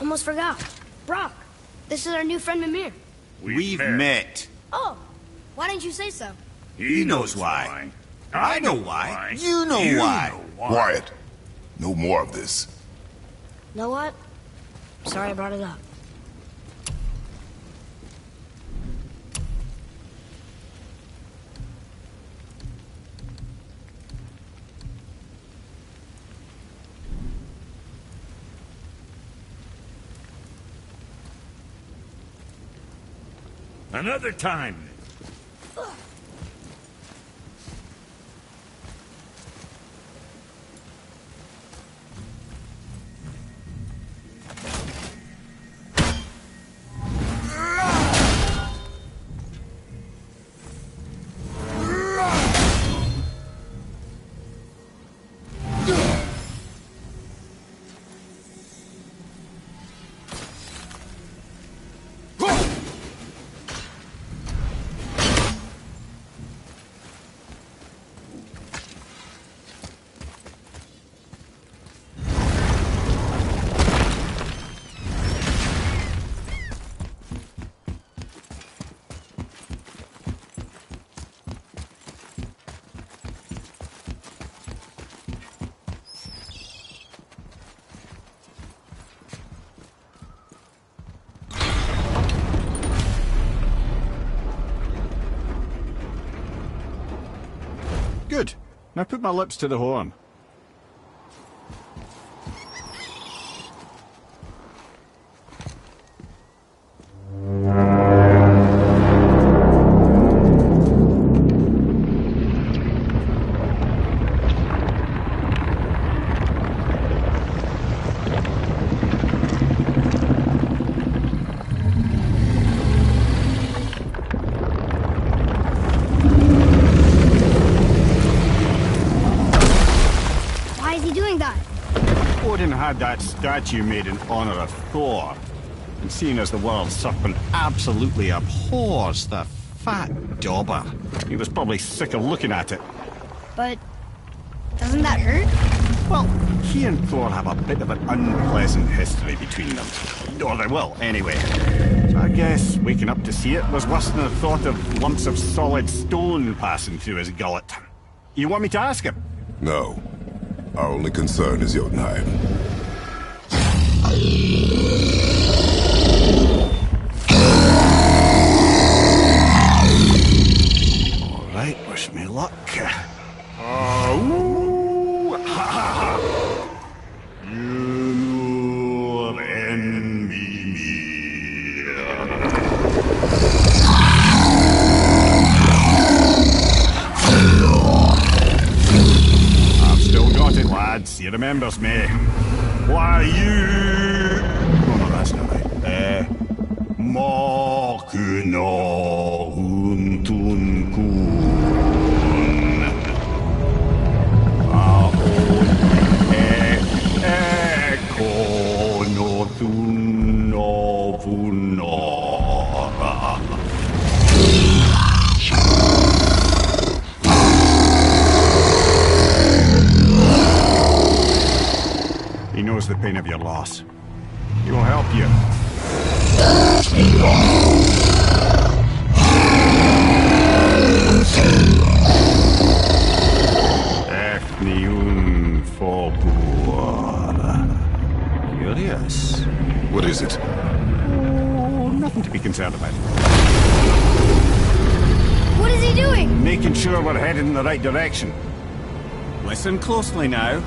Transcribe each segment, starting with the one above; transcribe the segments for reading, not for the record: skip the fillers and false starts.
Almost forgot. Brock, this is our new friend Mimir. We've met. Oh, why didn't you say so? He knows why. I know why. You know why. Quiet. No more of this. Know what? Sorry I brought it up. Another time. Good. Now put my lips to the horn. Had that statue made in honor of Thor, and seeing as the world serpent absolutely abhors the fat dauber, he was probably sick of looking at it. But doesn't that hurt? Well, he and Thor have a bit of an unpleasant history between them. Or they will, anyway. So I guess waking up to see it was worse than the thought of lumps of solid stone passing through his gullet. You want me to ask him? No. Our only concern is Jotunheim. All right, wish me luck. You envy me. I've still got it, lads. He remembers me. Why you? No, that's not right. Makuna huntun kun. Ekono tunno vunora. He knows the pain of your loss. He will help you. Ethniun Forbur. Curious. What is it? Oh, nothing to be concerned about. What is he doing? Making sure we're headed in the right direction. Listen closely now.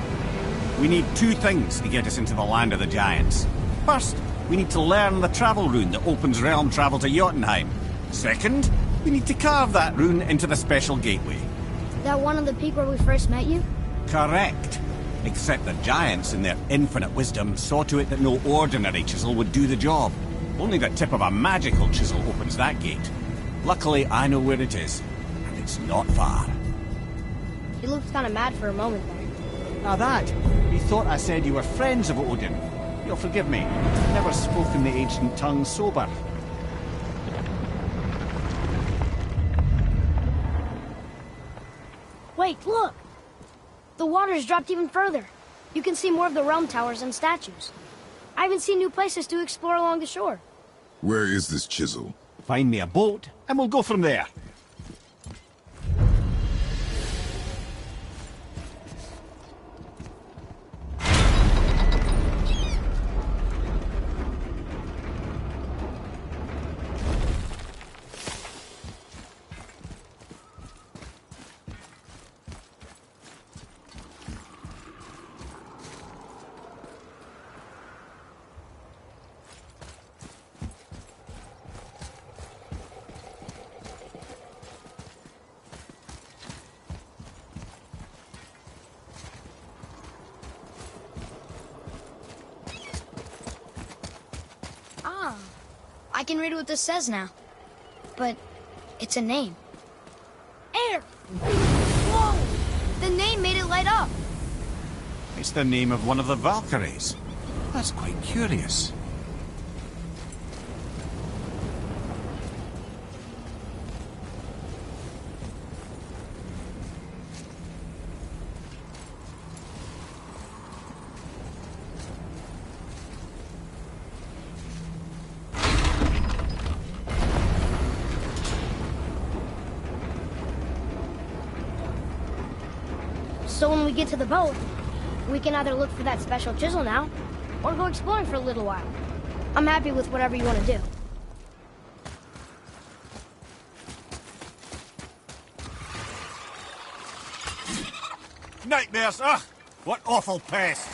We need two things to get us into the land of the giants. First, we need to learn the travel rune that opens realm travel to Jotunheim. Second, we need to carve that rune into the special gateway. That one on the peak where we first met you? Correct. Except the giants, in their infinite wisdom, saw to it that no ordinary chisel would do the job. Only the tip of a magical chisel opens that gate. Luckily, I know where it is, and it's not far. He looked kind of mad for a moment there. Now that, he thought I said you were friends of Odin. You'll forgive me. I've never spoken the ancient tongue sober. Wait, look! The water's dropped even further. You can see more of the realm towers and statues. I haven't seen new places to explore along the shore. Where is this chisel? Find me a boat, and we'll go from there. I can read what this says now. But it's a name. Air! Whoa! The name made it light up. It's the name of one of the Valkyries. That's quite curious. So when we get to the boat, we can either look for that special chisel now, or go exploring for a little while. I'm happy with whatever you want to do. Nightmares, ugh! What awful pests!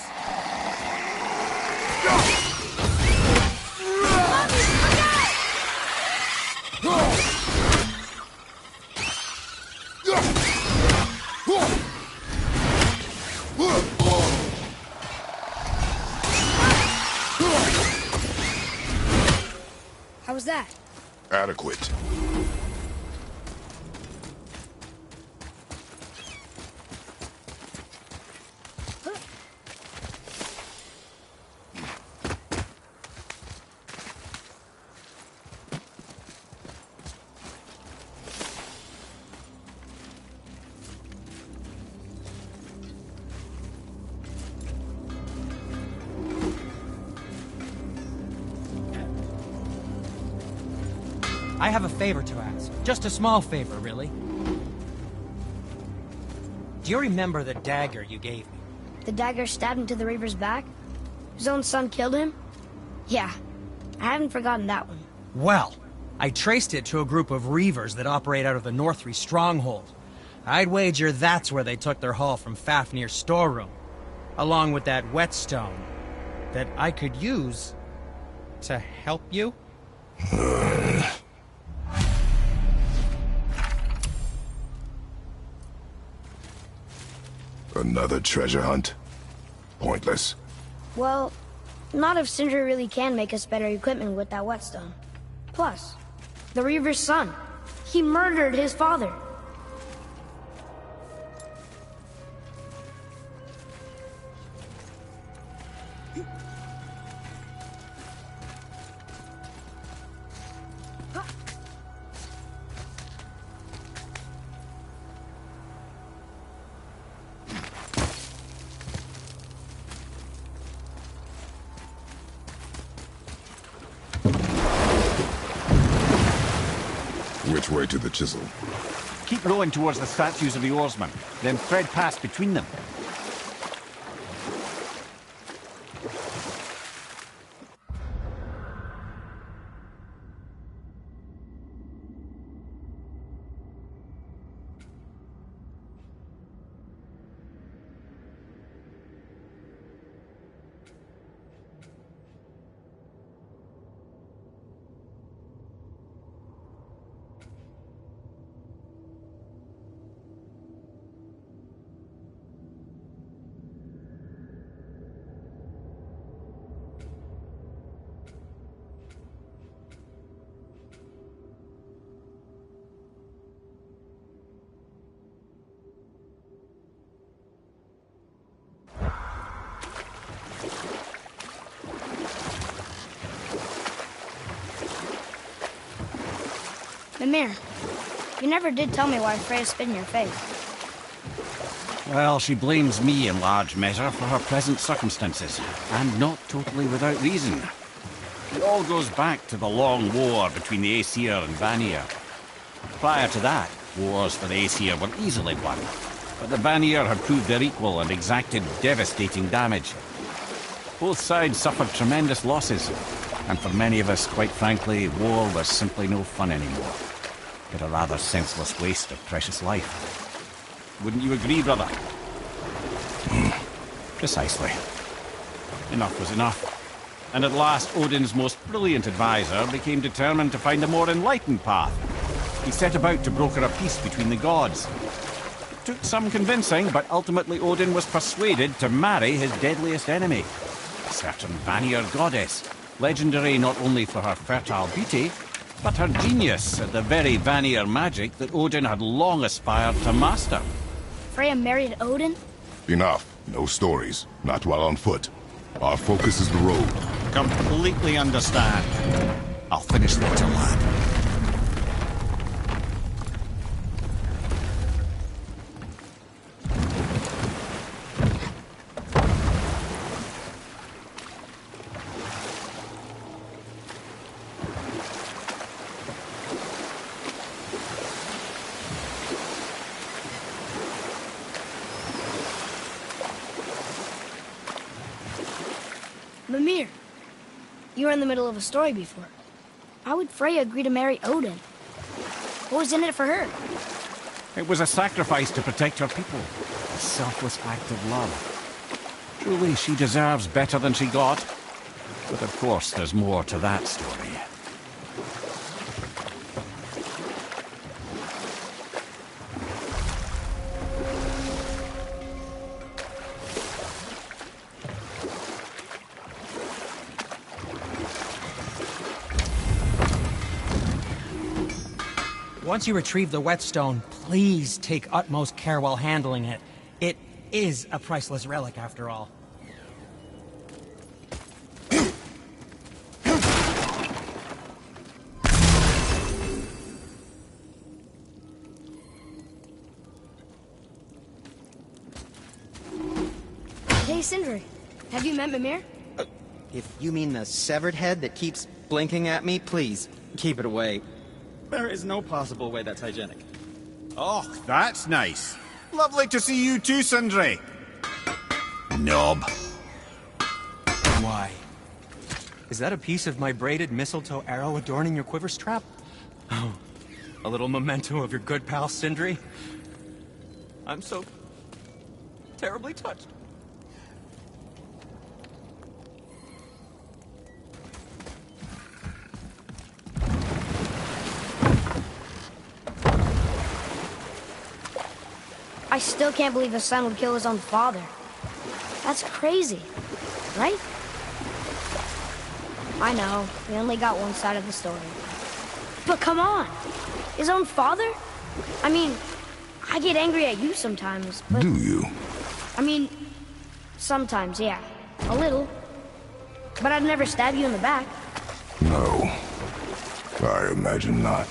How was that? Adequate. I have a favor to ask. Just a small favor, really. Do you remember the dagger you gave me? The dagger stabbed into the Reaver's back? His own son killed him? Yeah, I haven't forgotten that one. Well, I traced it to a group of Reavers that operate out of the Northry stronghold. I'd wager that's where they took their haul from Fafnir's storeroom, along with that whetstone that I could use to help you. Another treasure hunt? Pointless. Well, not if Sindri really can make us better equipment with that whetstone. Plus, the Reaver's son. He murdered his father. Which way to the chisel? Keep rowing towards the statues of the oarsmen, then thread past between them. Mimir, you never did tell me why Freya spit in your face. Well, she blames me in large measure for her present circumstances, and not totally without reason. It all goes back to the long war between the Aesir and Vanir. Prior to that, wars for the Aesir were easily won, but the Vanir had proved their equal and exacted devastating damage. Both sides suffered tremendous losses, and for many of us, quite frankly, war was simply no fun anymore, but a rather senseless waste of precious life. Wouldn't you agree, brother? Precisely. Enough was enough. And at last, Odin's most brilliant advisor became determined to find a more enlightened path. He set about to broker a peace between the gods. It took some convincing, but ultimately Odin was persuaded to marry his deadliest enemy, a certain Vanir goddess, legendary not only for her fertile beauty, but her genius at the very Vanir magic that Odin had long aspired to master. Freya married Odin? Enough. No stories. Not while on foot. Our focus is the road. Completely understand. I'll finish later, lad. Mimir, you were in the middle of a story before. Why would Freya agree to marry Odin? What was in it for her? It was a sacrifice to protect her people. A selfless act of love. Truly, she deserves better than she got. But of course, there's more to that story. Once you retrieve the whetstone, please take utmost care while handling it. It is a priceless relic, after all. Hey, Sindri. Have you met Mimir? If you mean the severed head that keeps blinking at me, please, keep it away. There is no possible way that's hygienic. Oh, that's nice. Lovely to see you too, Sindri. Knob. Why? Is that a piece of my braided mistletoe arrow adorning your quiver strap? Oh, a little memento of your good pal Sindri? I'm so terribly touched. I still can't believe a son would kill his own father. That's crazy, right? I know, we only got one side of the story. But come on, his own father? I mean, I get angry at you sometimes, but... Do you? I mean, sometimes, yeah. A little. But I'd never stab you in the back. No. I imagine not.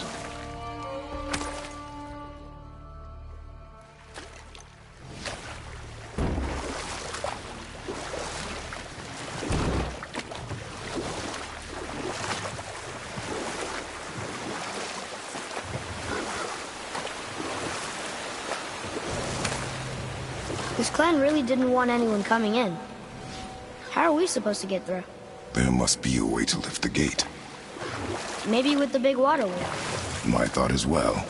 This clan really didn't want anyone coming in. How are we supposed to get through? There must be a way to lift the gate. Maybe with the big water wheel. My thought as well.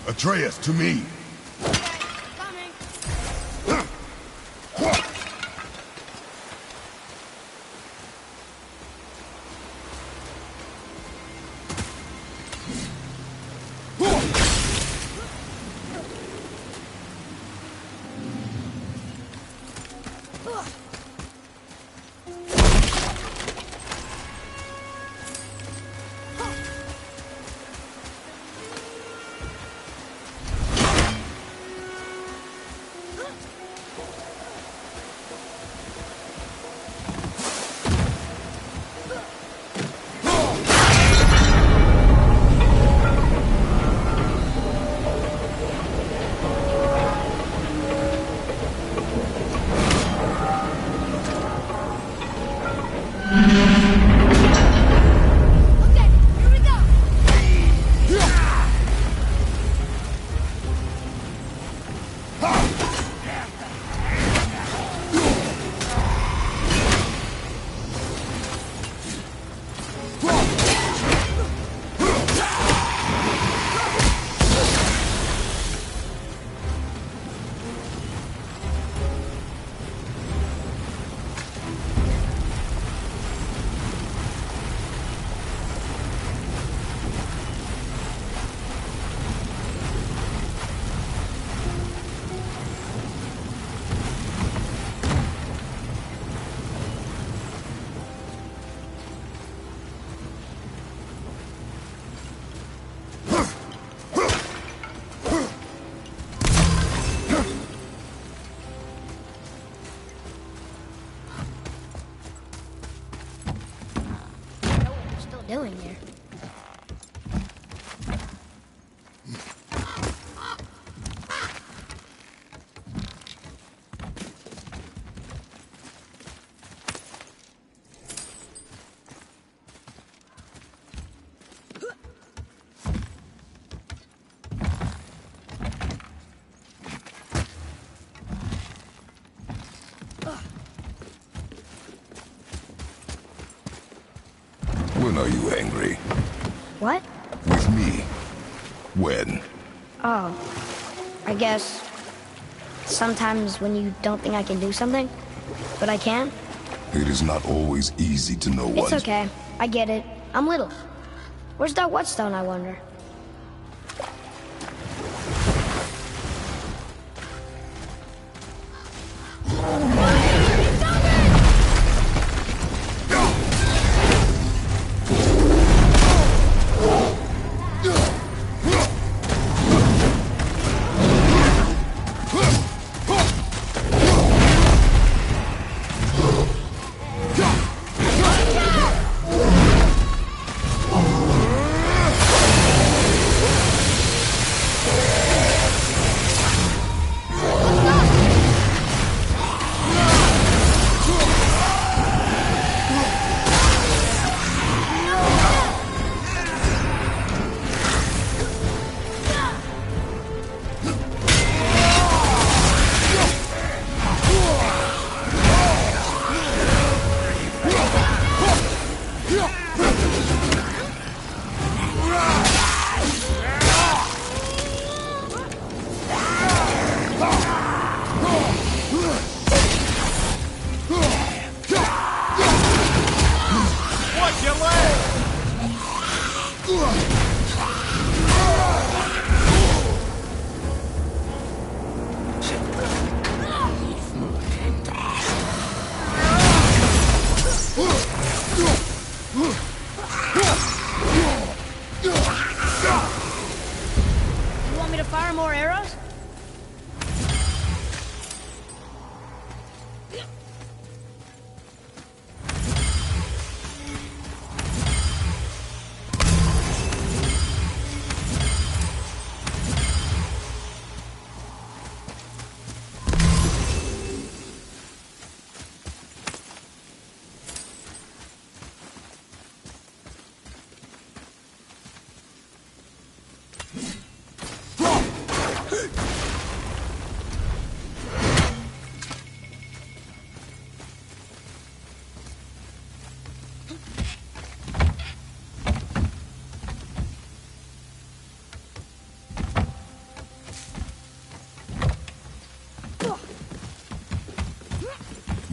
Atreus, to me! Coming. Okay, here we go. Know what we're still doing here. When are you angry? What? With me. When? Oh, I guess sometimes when you don't think I can do something, but I can. It is not always easy to know It's what... okay. I get it. I'm little. Where's that whetstone, I wonder? You want me to fire more arrows?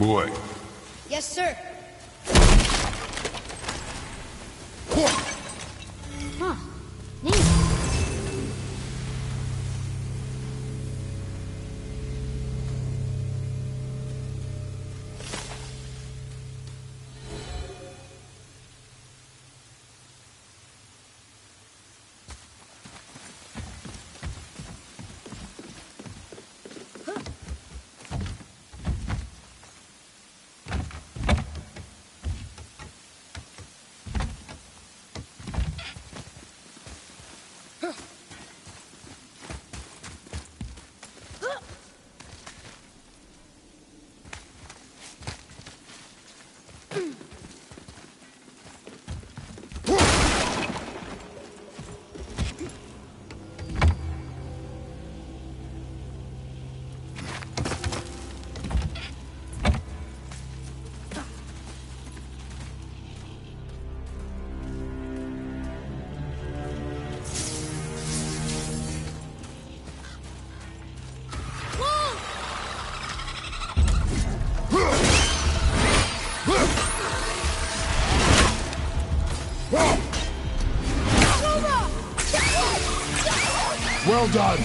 boy. Yes, sir. Huh. Neat. Well done.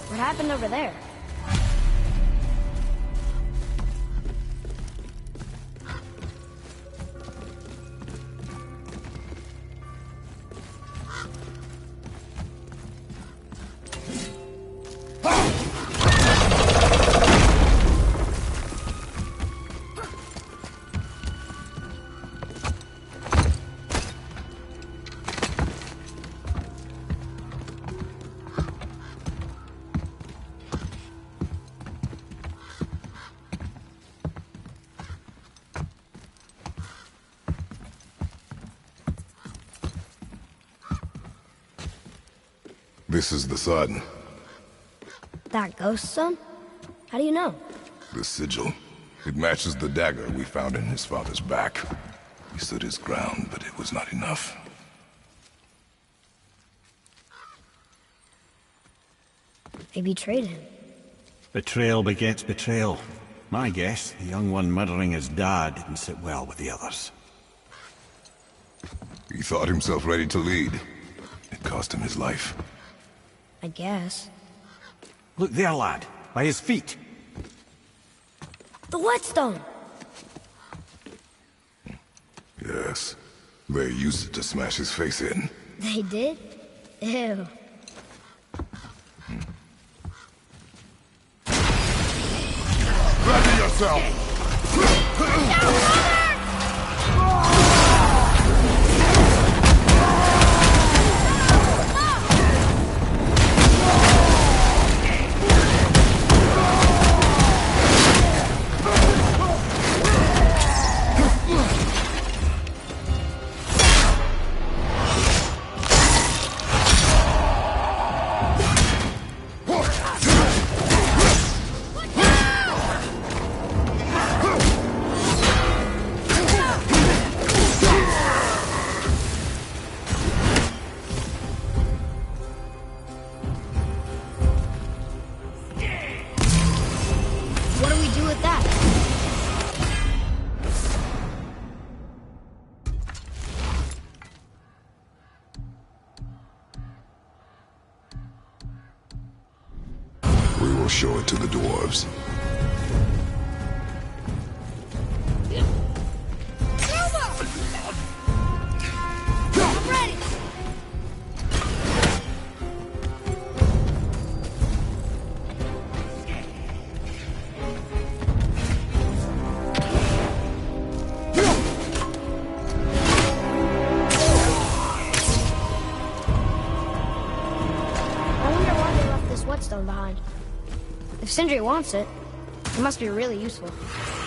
What happened over there? This is the sun. That ghost son? How do you know? The sigil. It matches the dagger we found in his father's back. He stood his ground, but it was not enough. They betrayed him. Betrayal begets betrayal. My guess, the young one murdering his dad didn't sit well with the others. He thought himself ready to lead. It cost him his life. I guess. Look there, lad. By his feet. The whetstone! Yes. They used it to smash his face in. They did? Ew. yourself! What do we do with that? We will show it to the dwarves. I'm ready! I wonder why they left this whetstone behind. If Sindri wants it, it must be really useful.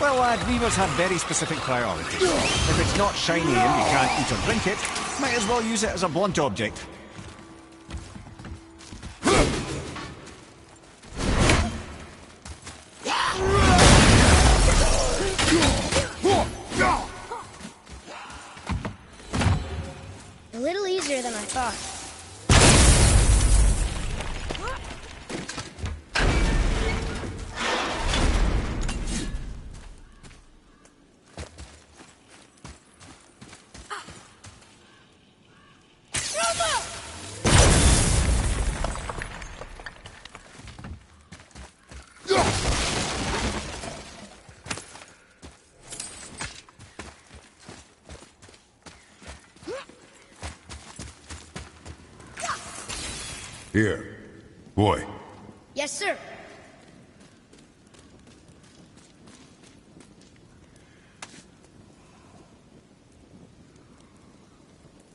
Well, lad, weavers have very specific priorities. If it's not shiny and you can't eat or drink it, might as well use it as a blunt object. A little easier than I thought. Here. Boy. Yes, sir.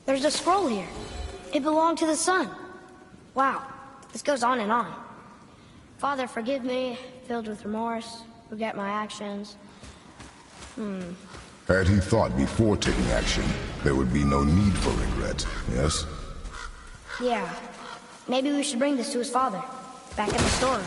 There's a scroll here. It belonged to the sun. Wow, this goes on and on. Father, forgive me, filled with remorse, forget my actions. Had he thought before taking action, there would be no need for regret, yes? Yeah, maybe we should bring this to his father, back in the storeroom.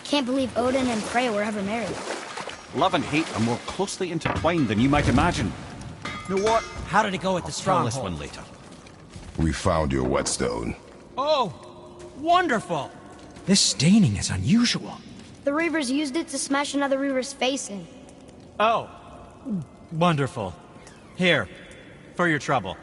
Can't believe Odin and Freya were ever married. Love and hate are more closely intertwined than you might imagine. You know what? How did it go with the Tell this stronghold? one later. We found your whetstone. Oh, wonderful! This staining is unusual. The Reavers used it to smash another Reaver's face in. Oh, wonderful. Here, for your trouble.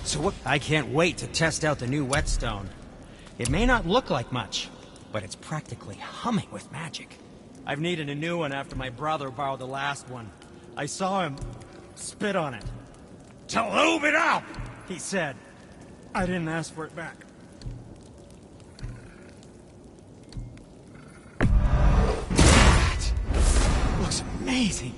So what? I can't wait to test out the new whetstone. It may not look like much, but it's practically humming with magic. I've needed a new one after my brother borrowed the last one. I saw him spit on it. "To lube it up," he said. I didn't ask for it back. That looks amazing.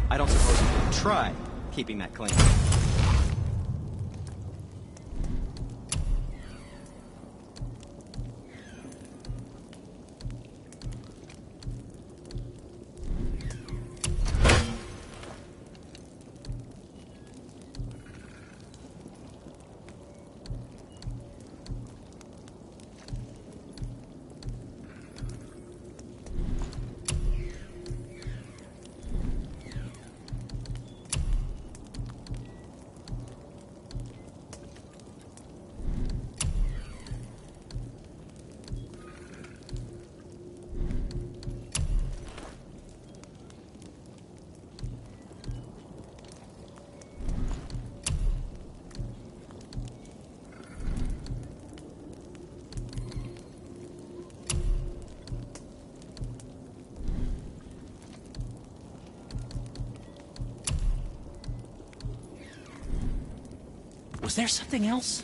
I don't suppose you could try keeping that clean. Was there something else?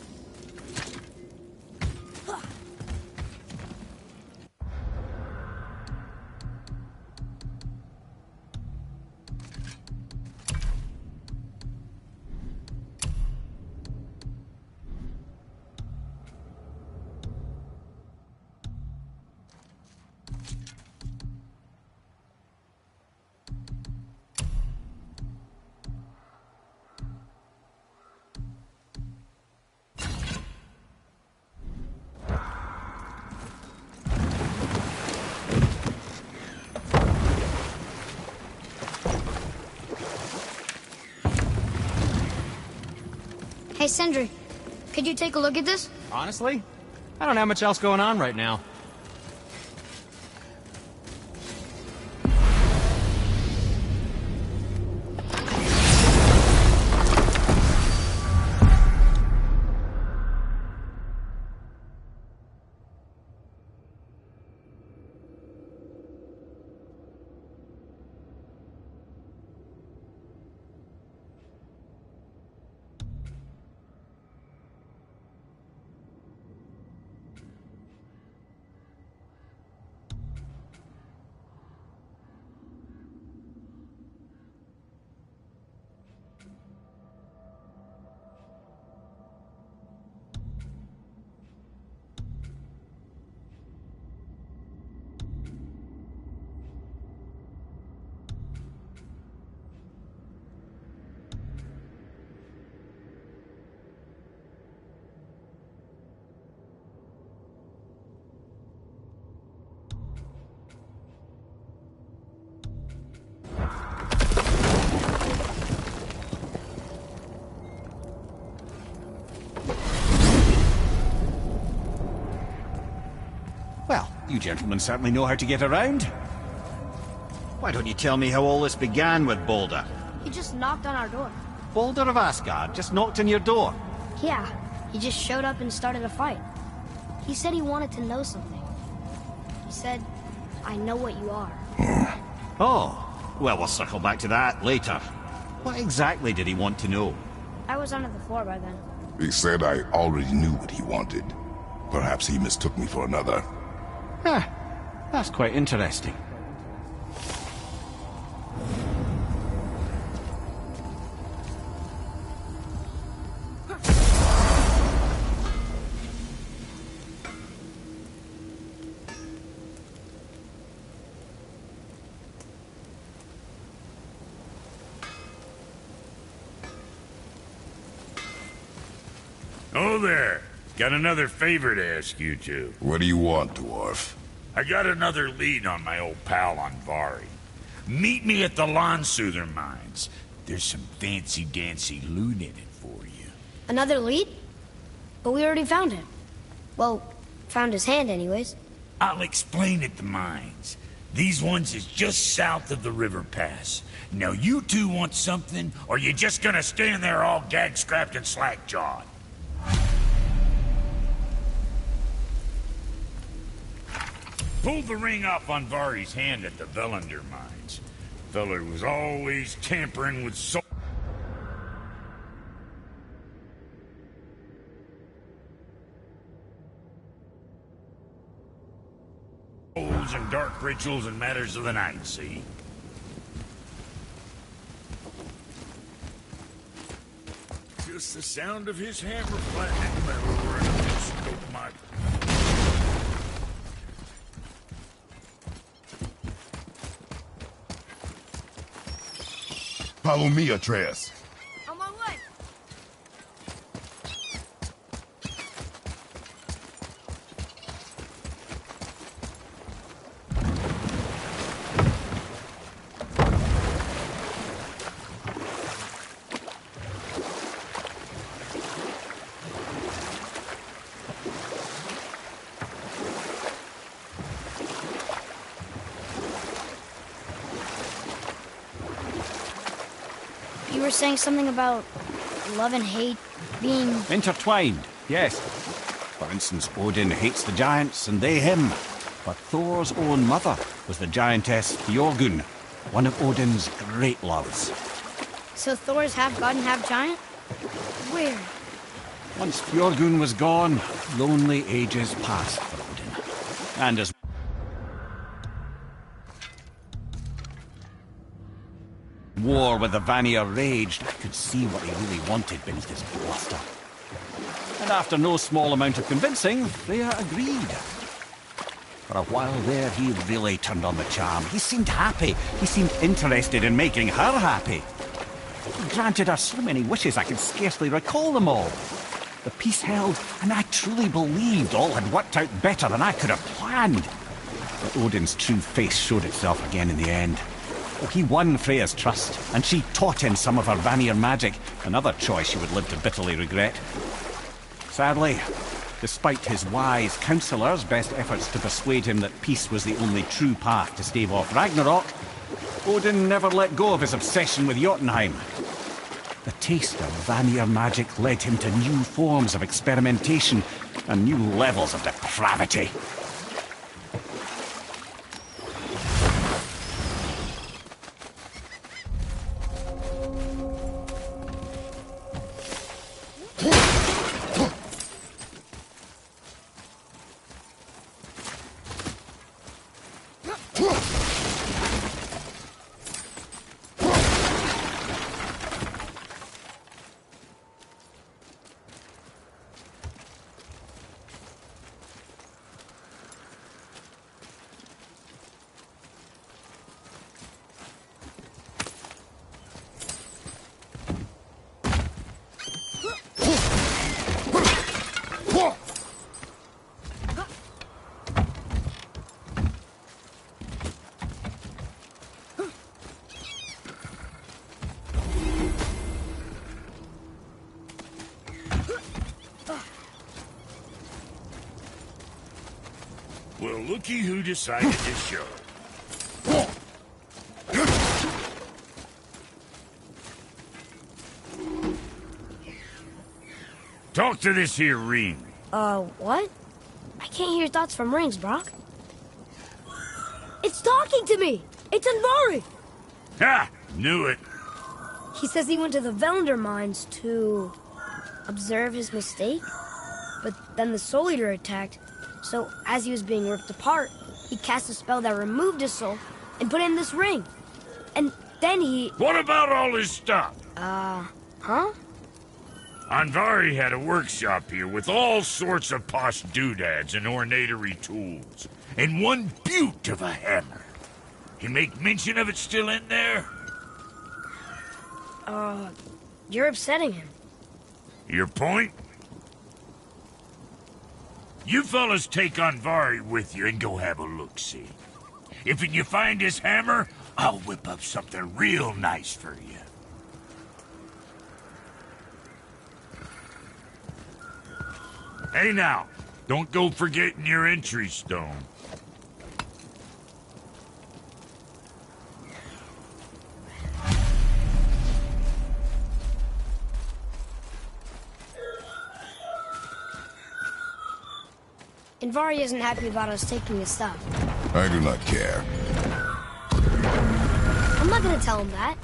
Hey, Sindri, could Could you take a look at this? Honestly, I don't have much else going on right now. Well, you gentlemen certainly know how to get around. Why don't you tell me how all this began with Boulder? He just knocked on our door. Boulder of Asgard just knocked on your door. Yeah, he just showed up and started a fight. He said he wanted to know something. He said, I know what you are. Oh, well, we'll circle back to that later. What exactly did he want to know? I was under the floor by then. He said I already knew what he wanted. Perhaps he mistook me for another. Huh, that's quite interesting. Oh there! Got another favor to ask you two. What do you want, dwarf? I got another lead on my old pal on Vari. Meet me at the Lawn Soother Mines. There's some fancy-dancy loot in it for you. Another lead? But we already found him. Well, found his hand anyways. I'll explain at the mines. These ones is just south of the river pass. Now you two want something, or you just gonna stand there all gag-scrapped and slack-jawed? Pulled the ring off on Vari's hand at the Velander mines. Feller was always tampering with souls and dark rituals and matters of the night, see? Just the sound of his hammer flattening metal running scope my... Follow me, Atreus. On my way. You were saying something about love and hate being... Intertwined, yes. For instance, Odin hates the giants and they him. But Thor's own mother was the giantess Fjorgun, one of Odin's great loves. So Thor's half god and half giant? Weird. Once Fjorgun was gone, lonely ages passed for Odin. And as war with the Vanir raged, I could see what he really wanted beneath his bluster. And after no small amount of convincing, Freya agreed. For a while there, he really turned on the charm. He seemed happy. He seemed interested in making her happy. He granted her so many wishes I could scarcely recall them all. The peace held, and I truly believed all had worked out better than I could have planned. But Odin's true face showed itself again in the end. Oh, he won Freya's trust, and she taught him some of her Vanir magic, another choice she would live to bitterly regret. sadly. Despite his wise counselors' best efforts to persuade him that peace was the only true path to stave off Ragnarok, Odin never let go of his obsession with Jotunheim. The taste of Vanir magic led him to new forms of experimentation and new levels of depravity. Well, looky who decided to show. Talk to this here ring. What? I can't hear thoughts from rings, Brock. It's talking to me! It's Andvari! Ha! Knew it. He says he went to the Velnder mines to observe his mistake, but then the Soul Eater attacked. So, as he was being ripped apart, he cast a spell that removed his soul and put in this ring. And then he... What about all his stuff? Huh? Andvari had a workshop here with all sorts of posh doodads and ornatery tools. And one beaut of a hammer. You make mention of it still in there? You're upsetting him. Your point? You fellas take Andvari with you and go have a look-see. If you find his hammer, I'll whip up something real nice for you. Hey now, don't go forgetting your entry stone. Andvari isn't happy about us taking his stuff. I do not care. I'm not gonna tell him that.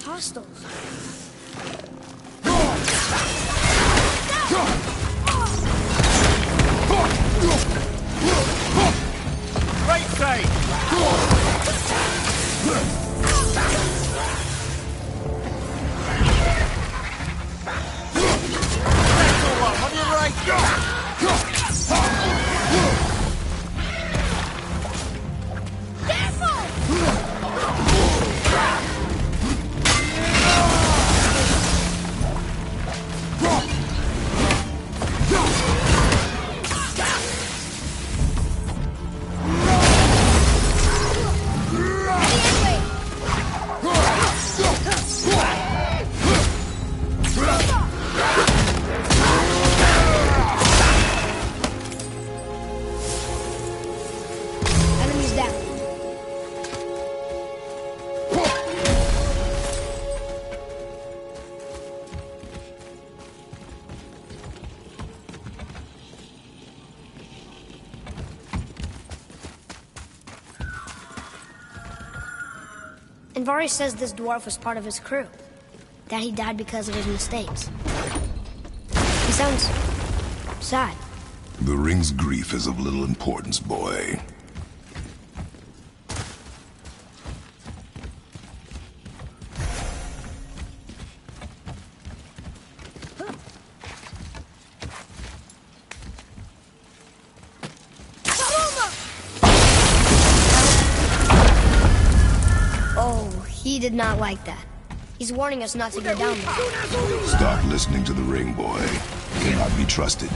Hostiles. Right side! That's the one, on your right! Enemies down. Andvari says this dwarf was part of his crew. That he died because of his mistakes. He sounds sad. The ring's grief is of little importance, boy. Oh, he did not like that. He's warning us not to go down there. Stop listening to the ring, boy. Cannot be trusted.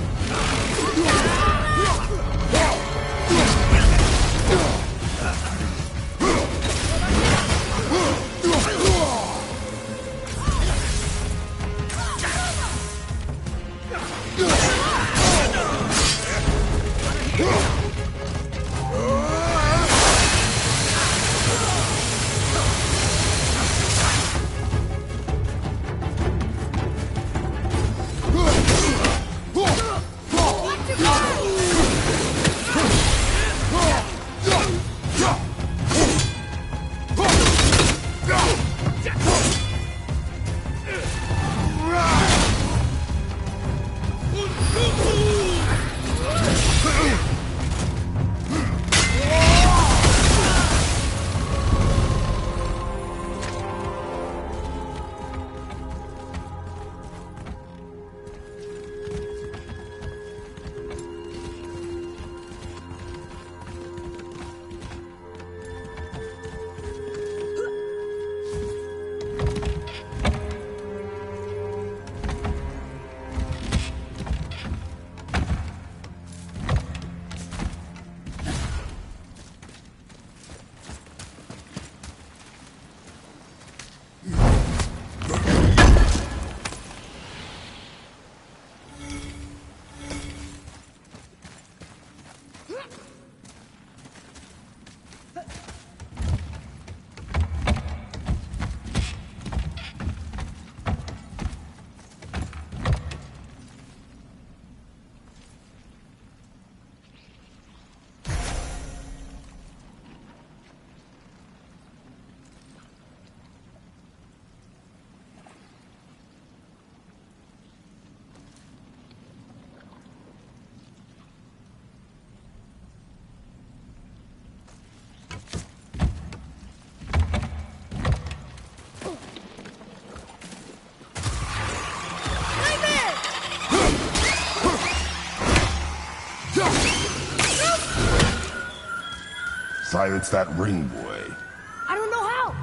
Silence that ring, boy. I don't know how.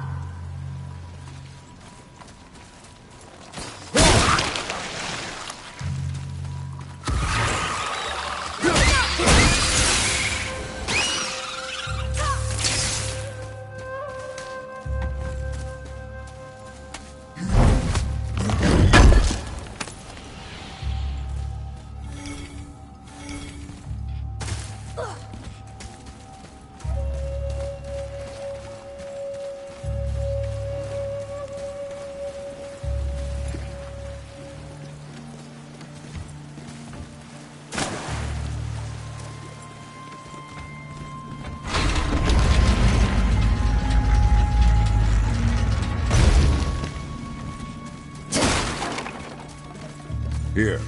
Here.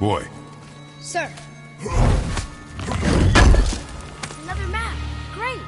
Boy. Sir. Another map. Great.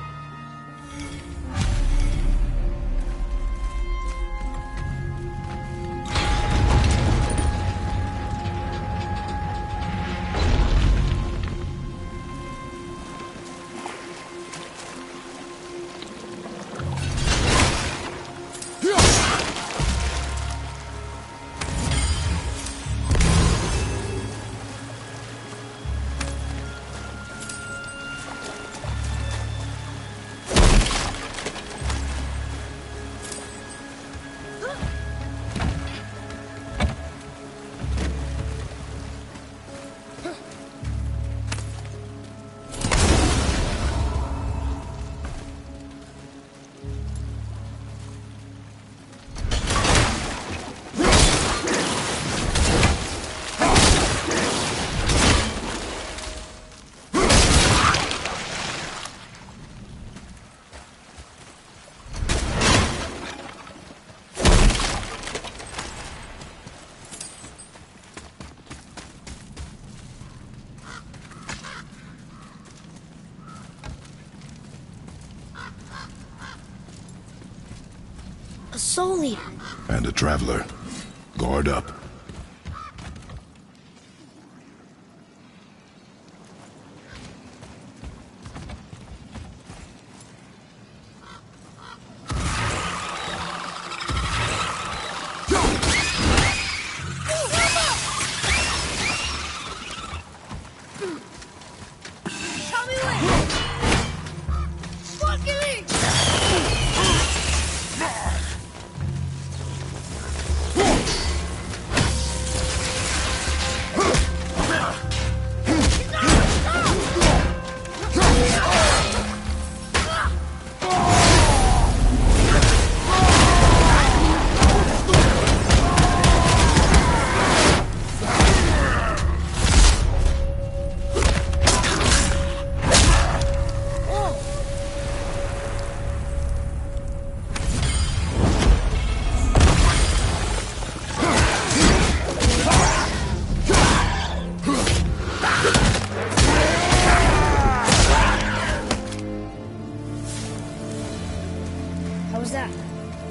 A soul leader. And a traveler. Guard up.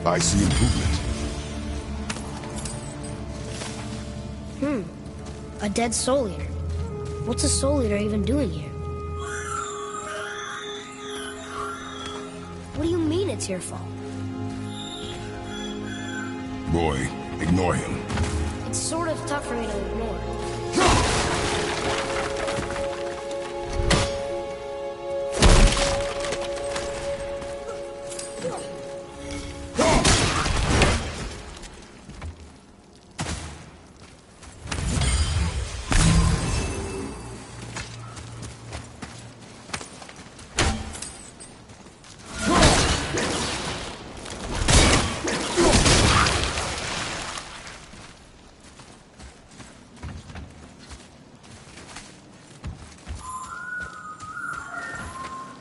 I see improvement. A dead soul eater. What's a soul eater even doing here? What do you mean it's your fault? Boy, ignore him. It's sort of tough for me to ignore.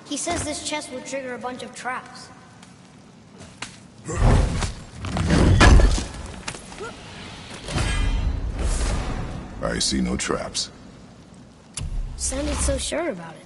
He says this chest will trigger a bunch of traps. I see no traps. Sounded so sure about it.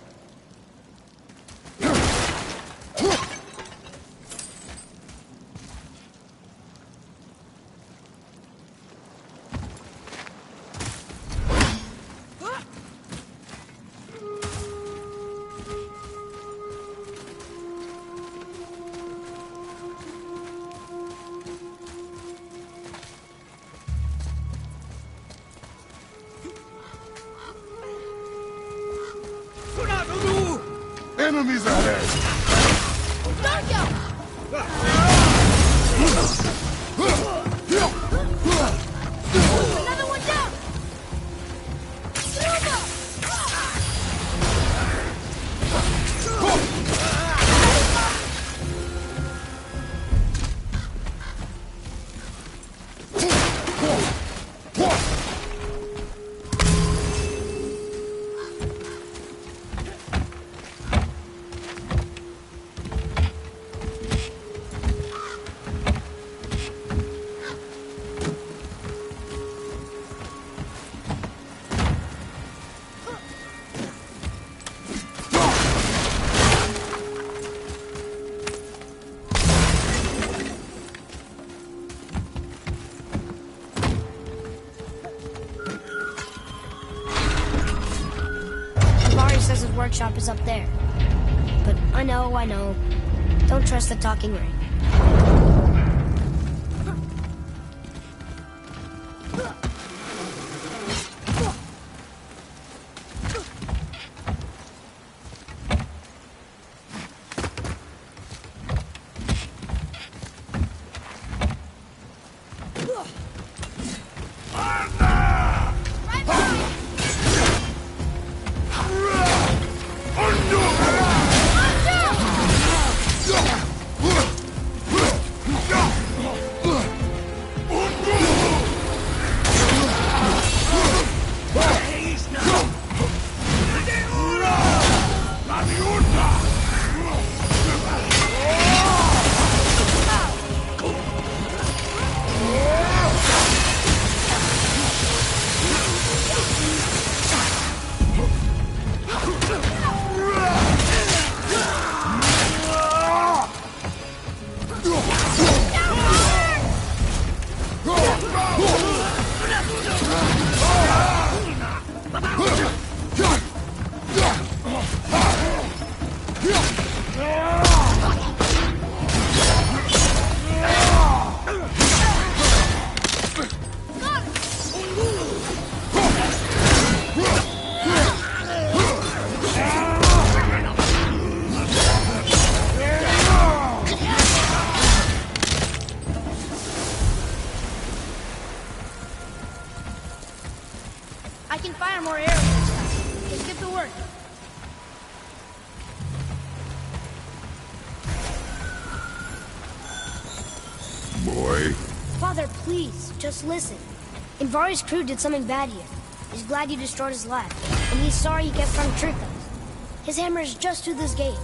Enemies ahead! Another one down! Says his workshop is up there. But I know. Don't trust the talking ring. I can fire more arrows this time. Just get to work. Boy. Father, please, just listen. Invari's crew did something bad here. He's glad you destroyed his lab, and he's sorry he kept trying to trick us. His hammer is just through this gate.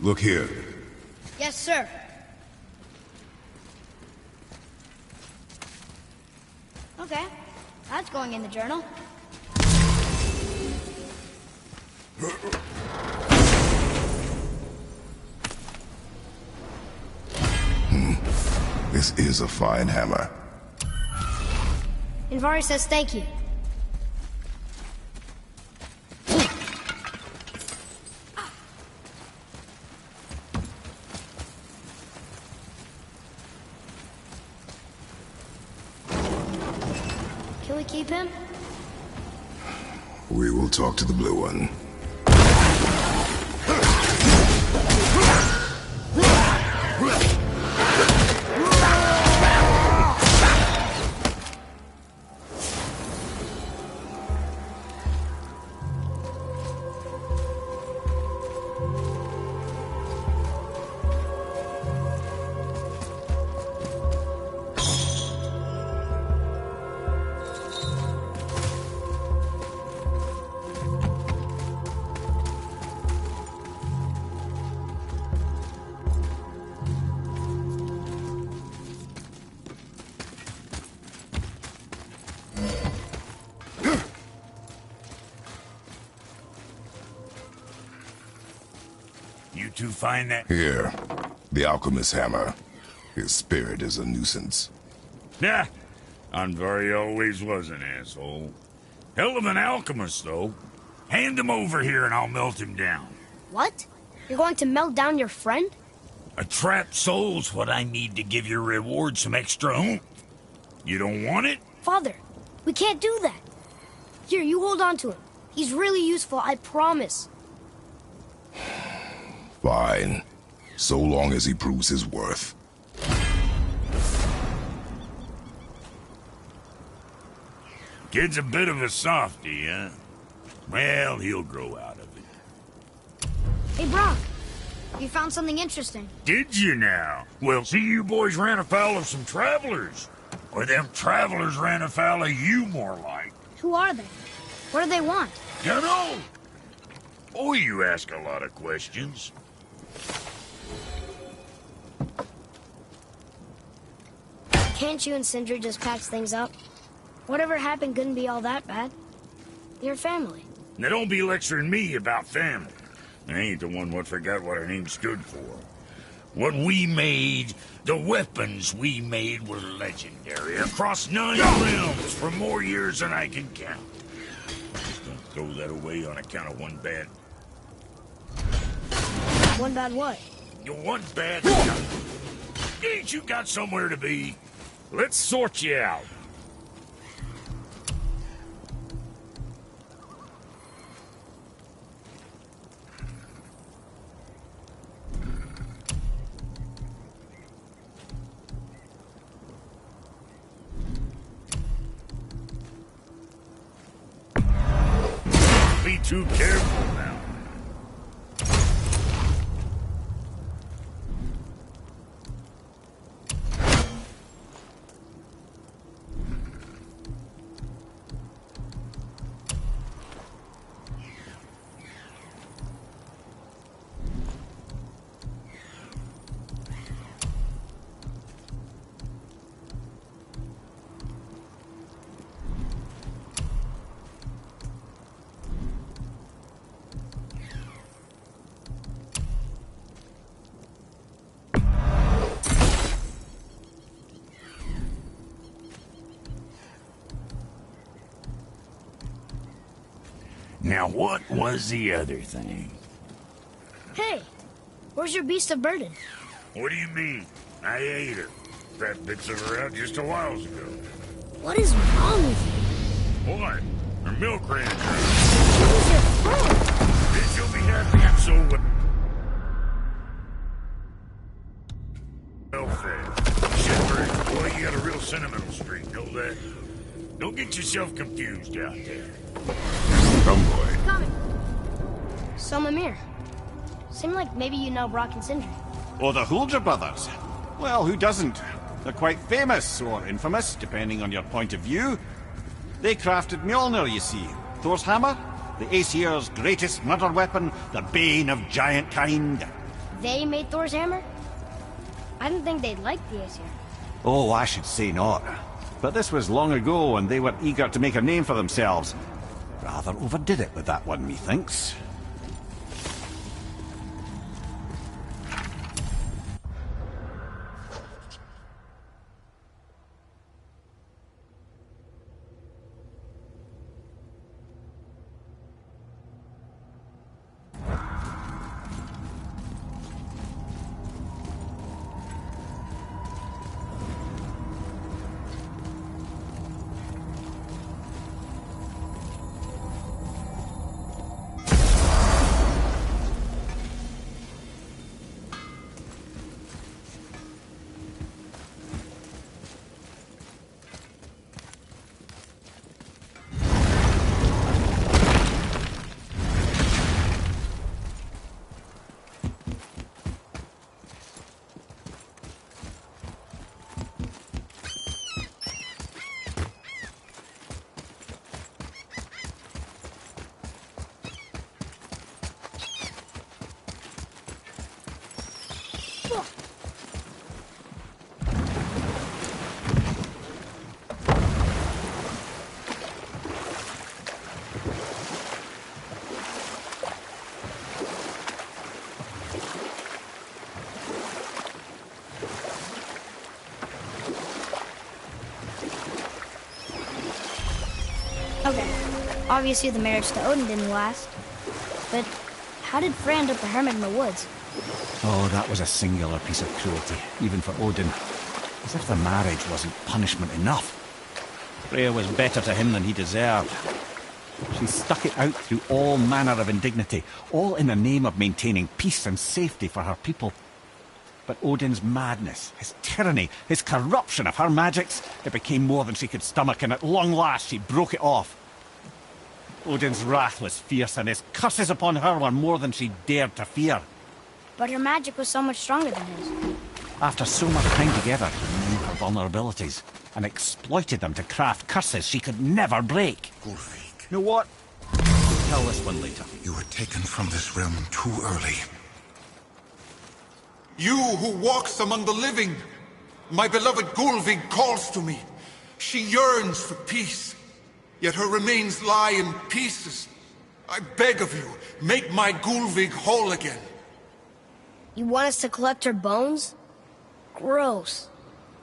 Look here. Yes, sir. Okay, that's going in the journal. This is a fine hammer. Invari says thank you. Can we keep him? We will talk to the blue one. You two find that? Here. The alchemist's hammer. His spirit is a nuisance. Nah. Anvari always was an asshole. Hell of an alchemist, though. Hand him over here and I'll melt him down. What? You're going to melt down your friend? A trapped soul's what I need to give your reward some extra oomph. You don't want it? Father, we can't do that. Here, you hold on to him. He's really useful, I promise. Fine. So long as he proves his worth. Kid's a bit of a softie, huh? Well, he'll grow out of it. Hey, Brock. You found something interesting. Did you now? Well, see, you boys ran afoul of some travelers. Or them travelers ran afoul of you, more like. Who are they? What do they want? Dunno. Boy, you ask a lot of questions. Can't you and Sindri just patch things up? Whatever happened couldn't be all that bad. You're family. Now don't be lecturing me about family. I ain't the one what forgot what her name stood for. What we made, the weapons we made were legendary across 9 realms for more years than I can count. Just don't throw that away on account of one bad... One bad what? One bad... Ain't you got somewhere to be? Let's sort you out. Be too careful now. Now, what was the other thing? Hey, where's your beast of burden? What do you mean? I ate her. Fat bits of her out just a while ago. What is wrong with you? What? Her milk ran dry. She was your friend. Then she'll be happy and so well fed. Shit, boy, you got a real sentimental streak, know that? Don't get yourself confused out there. Come, boy. Coming. So, Mimir. Seemed like maybe you know Brock and Sindri. Oh, the Huldra brothers. Well, who doesn't? They're quite famous, or infamous, depending on your point of view. They crafted Mjolnir, you see. Thor's hammer. The Aesir's greatest murder weapon, the bane of giant kind. They made Thor's hammer? I didn't think they'd like the Aesir. Oh, I should say not. But this was long ago, and they were eager to make a name for themselves. Rather overdid it with that one, methinks. Okay, obviously the marriage to Odin didn't last. But how did Frey end up a hermit in the woods? Oh, that was a singular piece of cruelty, even for Odin. As if the marriage wasn't punishment enough. Freya was better to him than he deserved. She stuck it out through all manner of indignity, all in the name of maintaining peace and safety for her people. But Odin's madness, his tyranny, his corruption of her magics, it became more than she could stomach, and at long last she broke it off. Odin's wrath was fierce, and his curses upon her were more than she dared to fear. But her magic was so much stronger than his. After so much time together, he knew her vulnerabilities, and exploited them to craft curses she could never break. Gulvik, You know what? Tell this one later. you were taken from this realm too early. You who walks among the living, my beloved Gulvig calls to me. She yearns for peace, yet her remains lie in pieces. I beg of you, make my Gulvig whole again. You want us to collect her bones? Gross.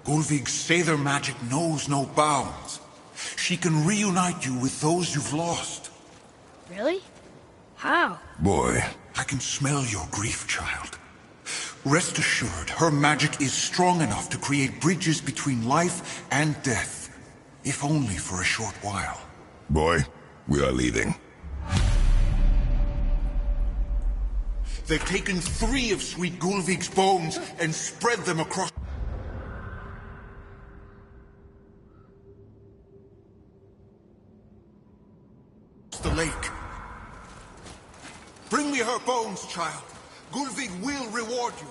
Gulvig's Sather magic knows no bounds. She can reunite you with those you've lost. Really? How? Boy, I can smell your grief, child. Rest assured, her magic is strong enough to create bridges between life and death, if only for a short while. boy, we are leaving. They've taken 3 of Sweet Gulvig's bones and spread them across the lake. Bring me her bones, child. Gulvig will reward you.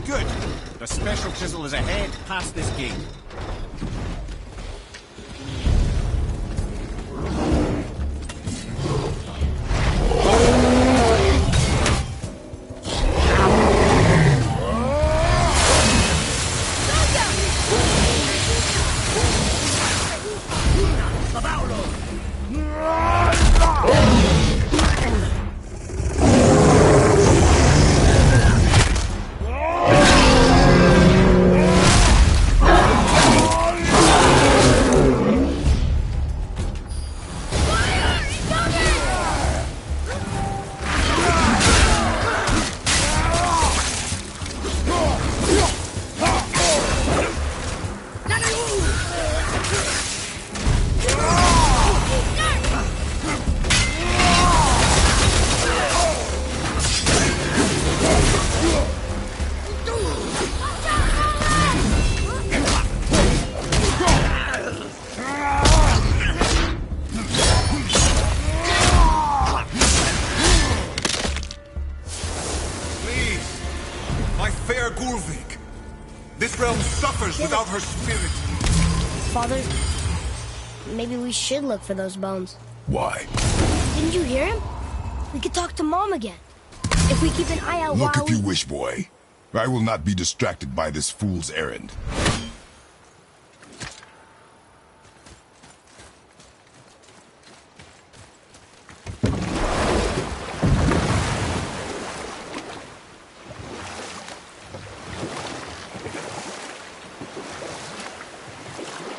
Good. The special chisel is ahead, past this gate. Fair Gulvig. This realm suffers without her spirit. Father, maybe we should look for those bones. Why? Didn't you hear him? We could talk to Mom again. If we keep an eye out Look while if you wish, boy. I will not be distracted by this fool's errand.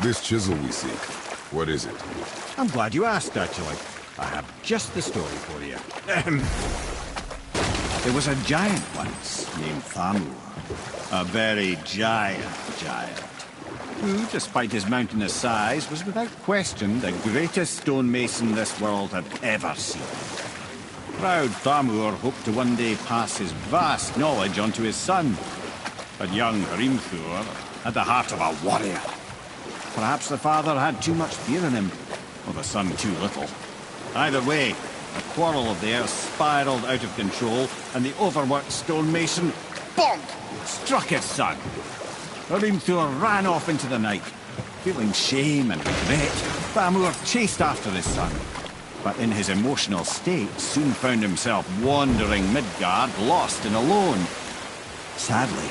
This chisel we seek, what is it? I'm glad you asked, actually. I have just the story for you. There was a giant once named Thamur. A very giant, who, despite his mountainous size, was without question the greatest stonemason this world had ever seen. Proud Thamur hoped to one day pass his vast knowledge on to his son. But young Hrimthur had the heart of a warrior. Perhaps the father had too much fear in him, or the son too little. Either way, a quarrel of theirs spiraled out of control, and the overworked stonemason, bonk, struck his son. Hrimthur ran off into the night. Feeling shame and regret, Thamur chased after his son. But in his emotional state, soon found himself wandering Midgard, lost and alone. Sadly,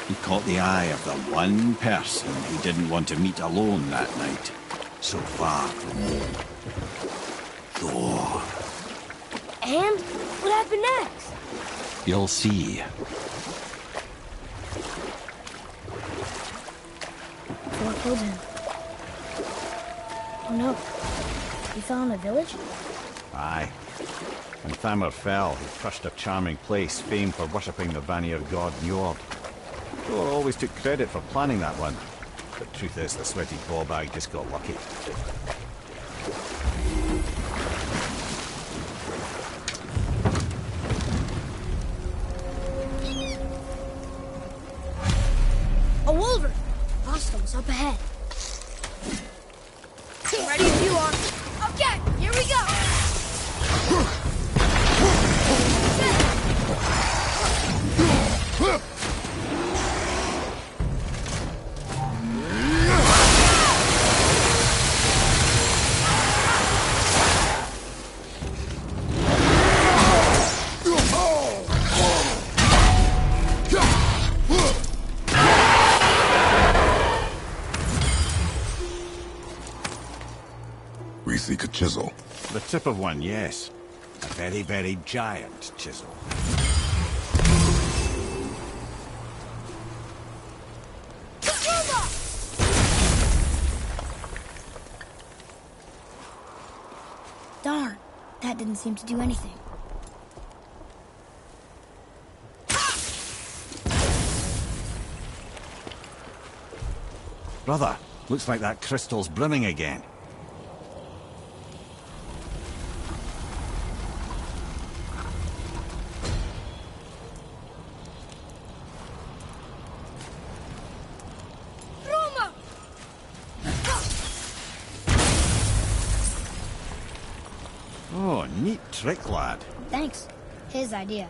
he caught the eye of the one person he didn't want to meet alone that night, so far from home. Thor. And what happened next? You'll see. Thor killed him. Oh no. He fell in a village? Aye. When Thamur fell, he crushed a charming place famed for worshipping the Vanir god Njord. Thor always took credit for planning that one. But truth is, the sweaty ballbag just got lucky. A wolverine! Hostiles up ahead. Ready if you are. Okay, here we go! We seek a chisel. The tip of one, yes. A very, very giant chisel. Darn, that didn't seem to do anything. Brother, looks like that crystal's brimming again. Oh, neat trick, lad. Thanks. His idea.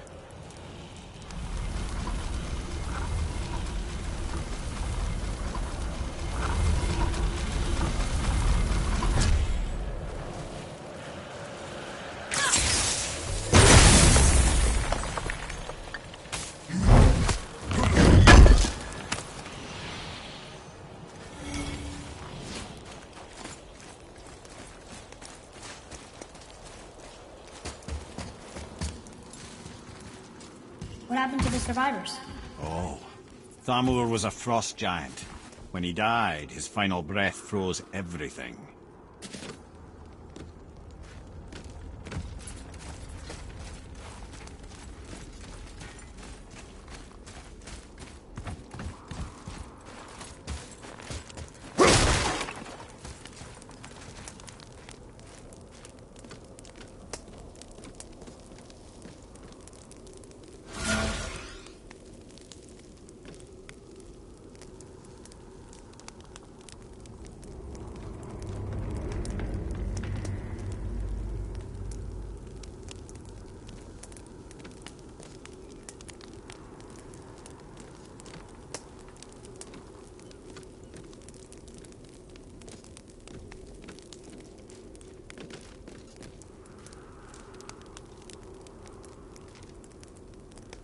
What happened to the survivors? Oh, Thamur was a frost giant. When he died, his final breath froze everything.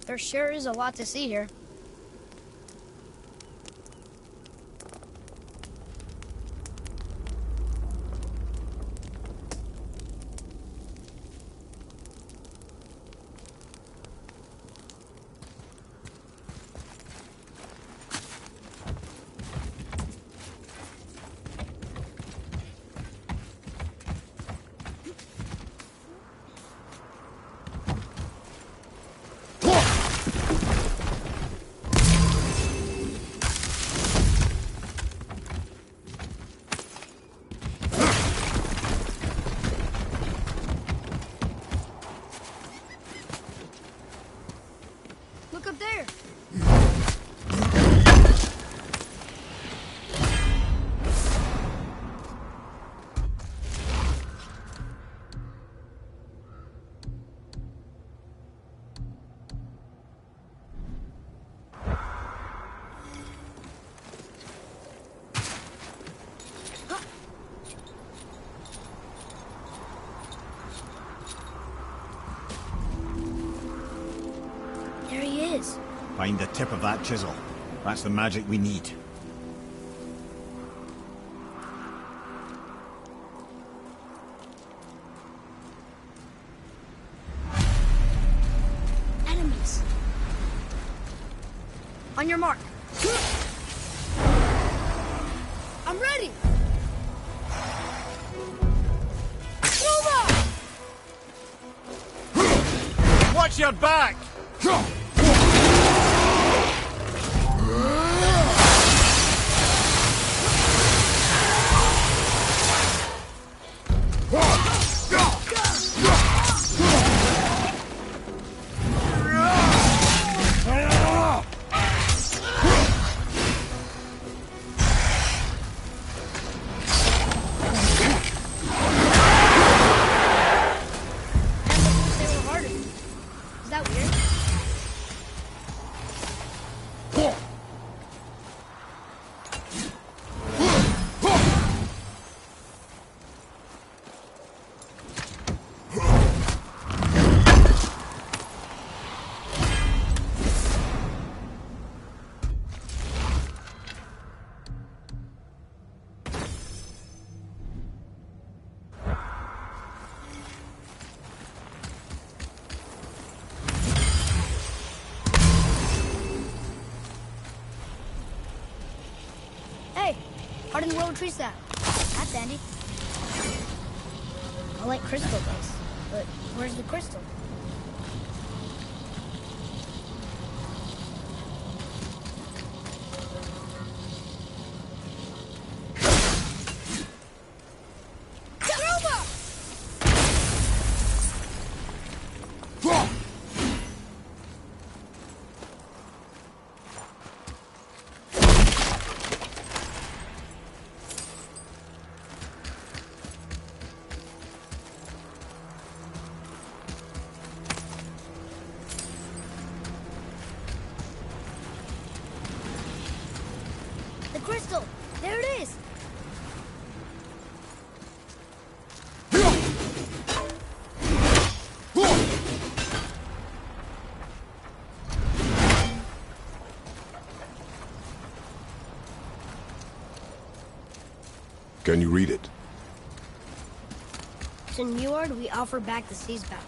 There sure is a lot to see here. Look up there. There he is. Find the tip of that chisel. That's the magic we need. Enemies. On your mark. I'm ready. Watch your back! They were harder. Is that weird? Hey, hardened willow tree sap. That's handy. I like crystal base, but where's the crystal? The crystal! There it is! Can you read it? To Njord, we offer back the seas back.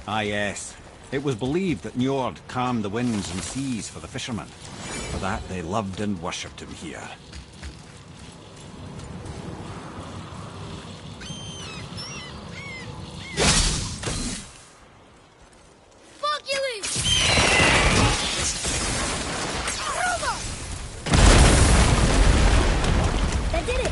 Ah, yes. It was believed that Njord calmed the winds and seas for the fishermen. For that, they loved and worshipped him here. Fuck you, Eve! That did it!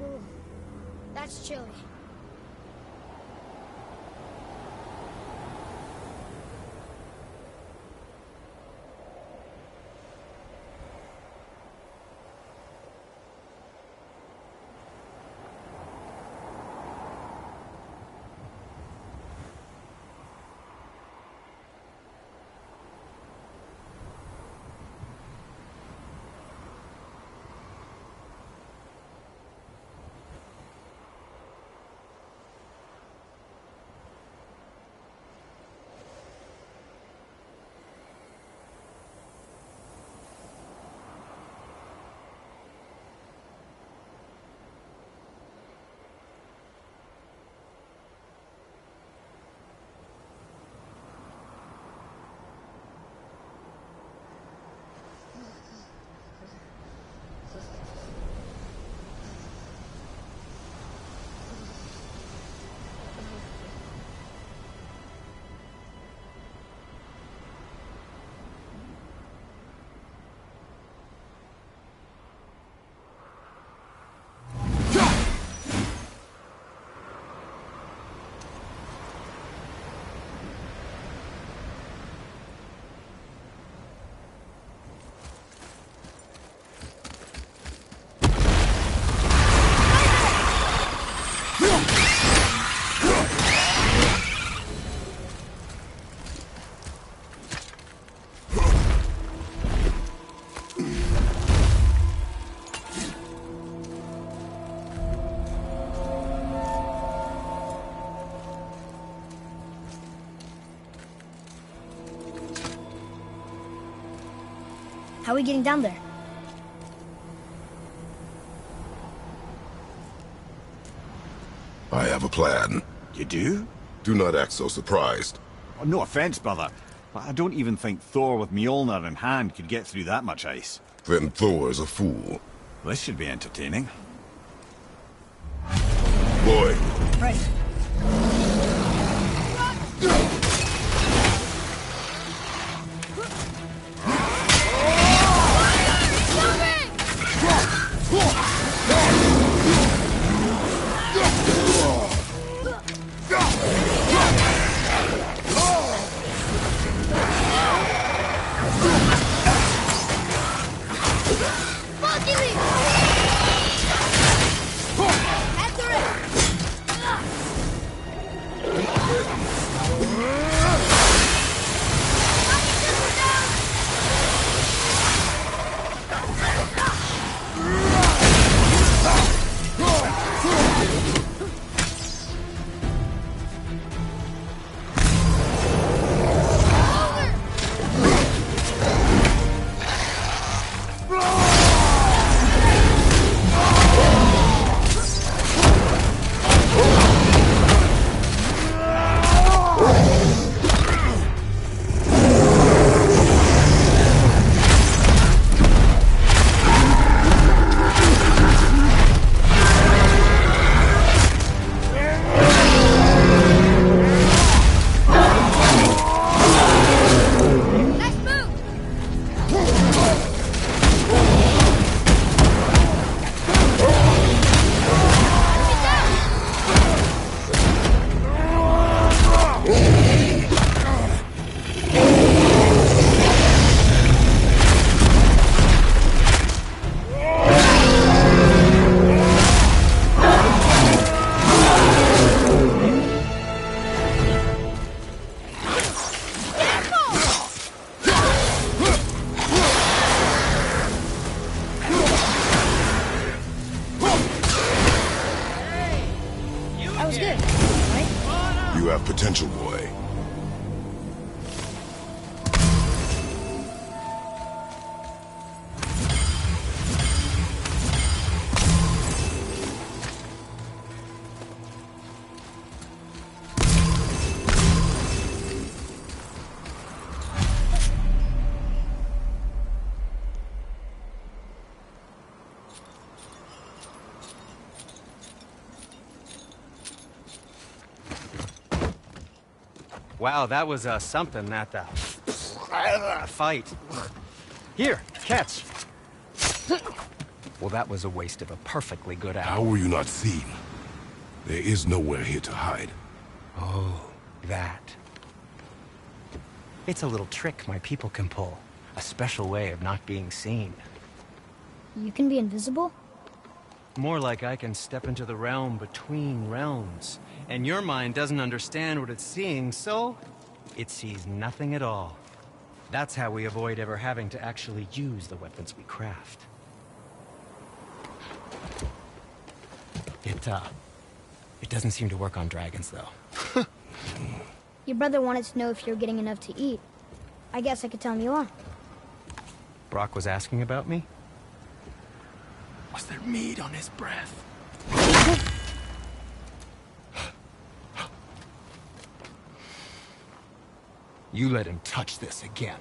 Ooh, that's chilly. How are we getting down there? I have a plan. You do? Do not act so surprised. Oh, no offense, brother, but I don't even think Thor with Mjolnir in hand could get through that much ice. Then Thor is a fool. This should be entertaining. Boy. Right. That was good, right? You have potential, boy. Wow, that was something, that fight. Here, catch. Well, that was a waste of a perfectly good hour. How were you not seen? There is nowhere here to hide. Oh, that. It's a little trick my people can pull. A special way of not being seen. You can be invisible? More like I can step into the realm between realms. And your mind doesn't understand what it's seeing, so it sees nothing at all. That's how we avoid ever having to actually use the weapons we craft. It doesn't seem to work on dragons, though. Your brother wanted to know if you're getting enough to eat. I guess I could tell him you are. Brock was asking about me? Was there meat on his breath? You let him touch this again.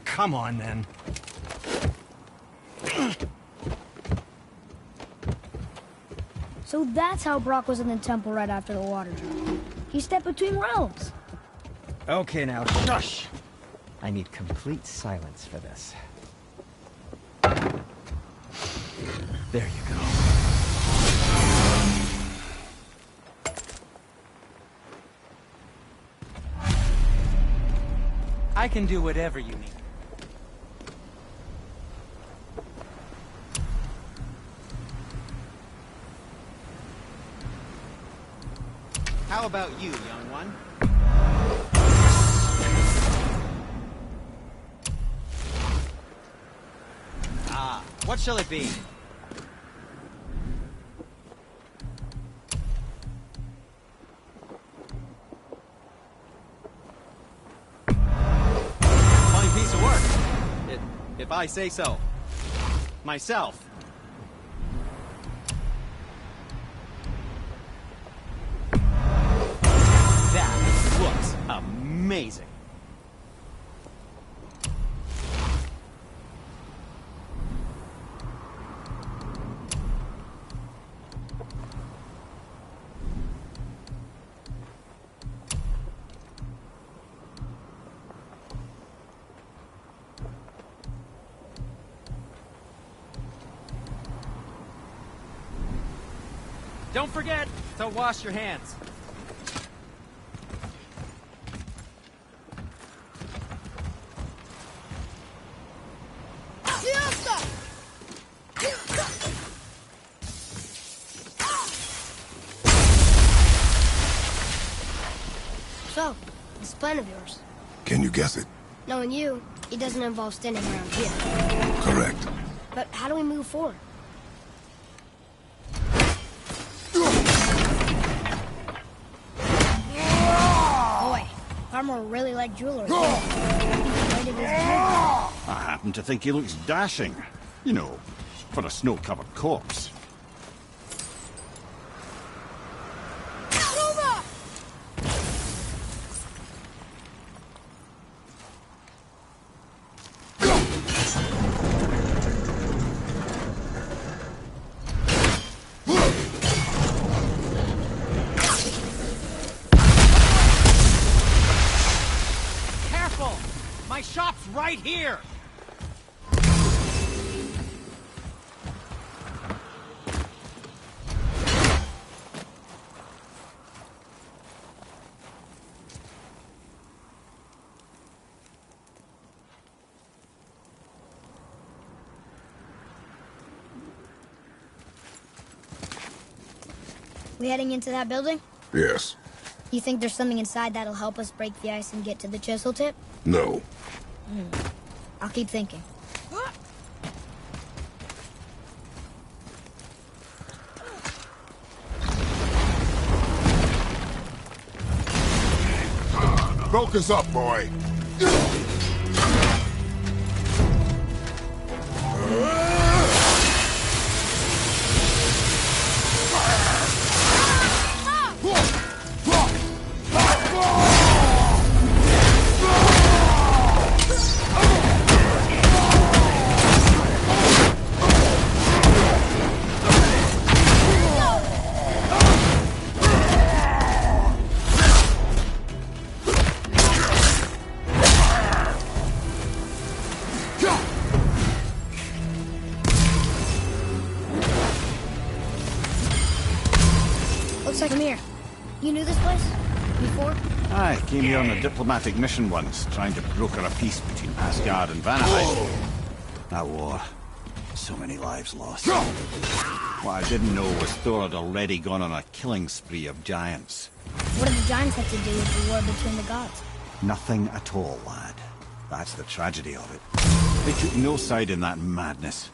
Come on, then. So that's how Brock was in the temple right after the water drop. He stepped between realms. Okay, now, shush! I need complete silence for this. There you go. I can do whatever you need. How about you, young one? What shall it be? Funny piece of work. If I say so. Myself. That looks amazing. Don't forget to wash your hands. So, this plan of yours. Can you guess it? Knowing you, it doesn't involve standing around here. Correct. But how do we move forward? Boy, Armor really like jewelry. I happen to think he looks dashing. You know, for a snow-covered corpse. Careful! My shop's right here! We heading into that building? Yes. You think there's something inside that'll help us break the ice and get to the chisel tip? No. I'll keep thinking. Focus up, boy. Looks like I'm here. You knew this place? Before? I came here on a diplomatic mission once, trying to broker a peace between Asgard and Vanaheim. That war. So many lives lost. What I didn't know was Thor had already gone on a killing spree of giants. What do the giants have to do with the war between the gods? Nothing at all, lad. That's the tragedy of it. They took no side in that madness.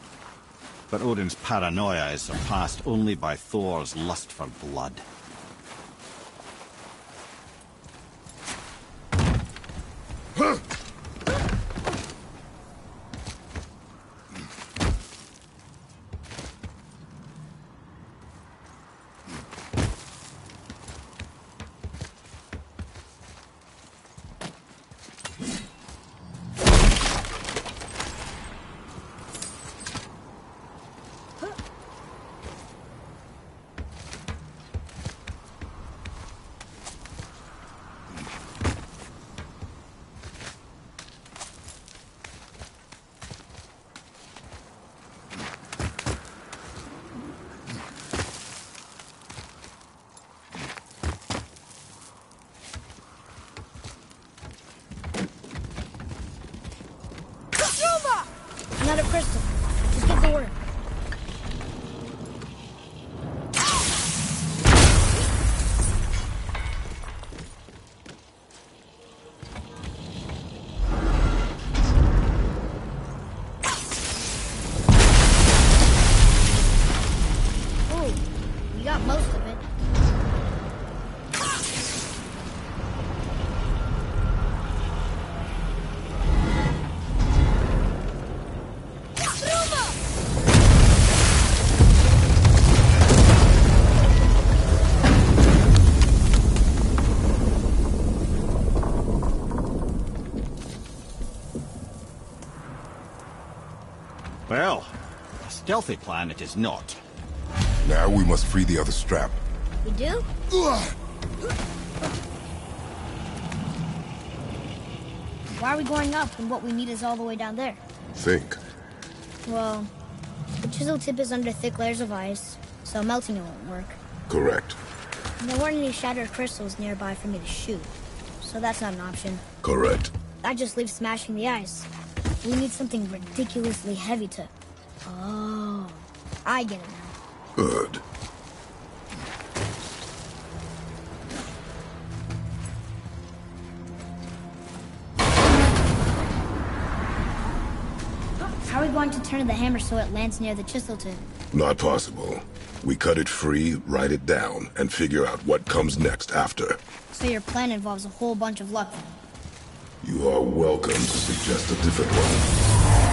But Odin's paranoia is surpassed only by Thor's lust for blood. Another crystal. Just give the word. Oh, you got most of it. Well, a stealthy plan it is not. Now we must free the other strap. We do? Why are we going up when what we need is all the way down there? Think. Well, the chisel tip is under thick layers of ice, so melting it won't work. Correct. And there weren't any shattered crystals nearby for me to shoot, so that's not an option. Correct. That just leaves smashing the ice. We need something ridiculously heavy to... Oh, I get it now. Good. How are we going to turn the hammer so it lands near the chisel tip? Not possible. We cut it free, write it down, and figure out what comes next after. So your plan involves a whole bunch of luck then? You are welcome to suggest a different one.